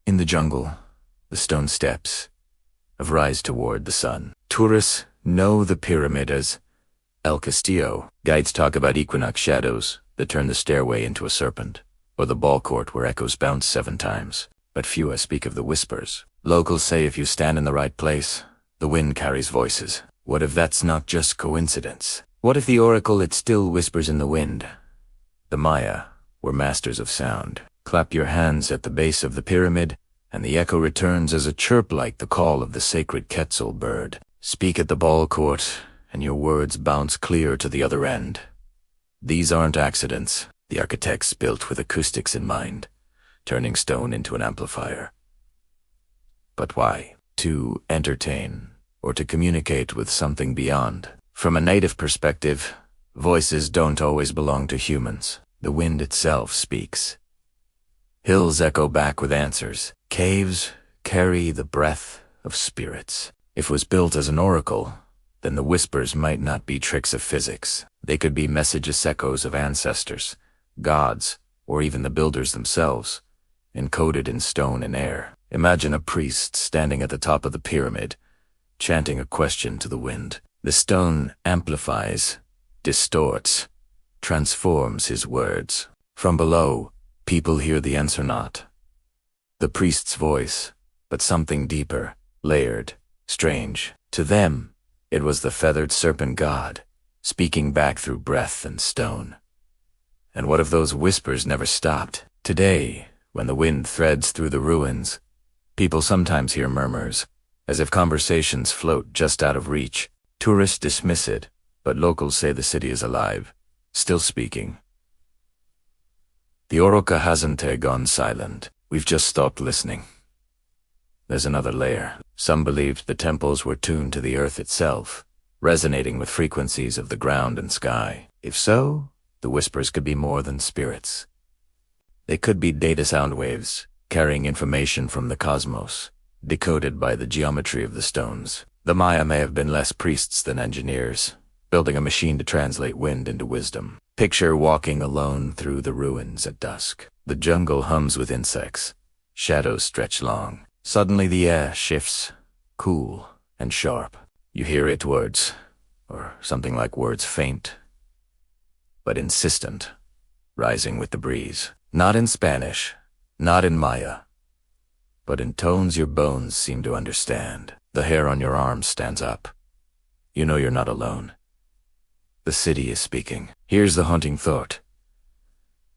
In the jungle, the stone steps of rise toward the sun. Tourists know the pyramid as El Castillo. Guides talk about equinox shadows that turn the stairway into a serpent, or the ball court where echoes bounce 7 times. But few speak of the whispers. Locals say if you stand in the right place, the wind carries voices. What if that's not just coincidence? What if the oracle it still whispers in the wind? The Maya were masters of sound. Clap your hands at the base of the pyramid, and the echo returns as a chirp like the call of the sacred Quetzal bird. Speak at the ball court, and your words bounce clear to the other end. These aren't accidents. The architects built with acoustics in mind, turning stone into an amplifier. But why? To entertain, or to communicate with something beyond. From a native perspective, voices don't always belong to humans. The wind itself speaks. Hills echo back with answers. Caves carry the breath of spirits. If it was built as an oracle, then the whispers might not be tricks of physics. They could be messages, echoes of ancestors, gods, or even the builders themselves, encoded in stone and air. Imagine a priest standing at the top of the pyramid, chanting a question to the wind. The stone amplifies, distorts, transforms his words. From below, people hear the answer not the priest's voice, but something deeper, layered, strange. To them, it was the feathered serpent god, speaking back through breath and stone. And what if those whispers never stopped? Today, when the wind threads through the ruins, people sometimes hear murmurs, as if conversations float just out of reach. Tourists dismiss it, but locals say the city is alive, still speaking. The Oroka hasn't gone silent. We've just stopped listening. There's another layer. Some believed the temples were tuned to the earth itself, resonating with frequencies of the ground and sky. If so, the whispers could be more than spirits. They could be data sound waves, carrying information from the cosmos, decoded by the geometry of the stones. The Maya may have been less priests than engineers, building a machine to translate wind into wisdom. Picture walking alone through the ruins at dusk. The jungle hums with insects. Shadows stretch long. Suddenly the air shifts, cool and sharp. You hear it words, or something like words faint, but insistent, rising with the breeze. Not in Spanish, not in Maya, but in tones your bones seem to understand. The hair on your arms stands up. You know you're not alone. The city is speaking. Here's the haunting thought.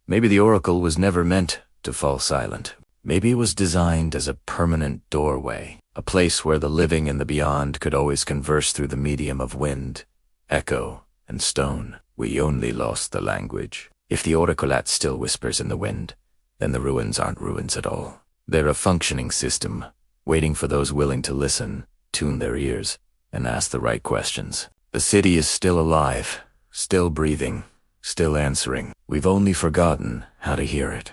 Maybe the oracle was never meant to fall silent. Maybe it was designed as a permanent doorway, a place where the living and the beyond could always converse through the medium of wind, echo, and stone. We only lost the language. If the oraculat still whispers in the wind, then the ruins aren't ruins at all. They're a functioning system, waiting for those willing to listen, tune their ears, and ask the right questions. The city is still alive, still breathing, still answering. We've only forgotten how to hear it.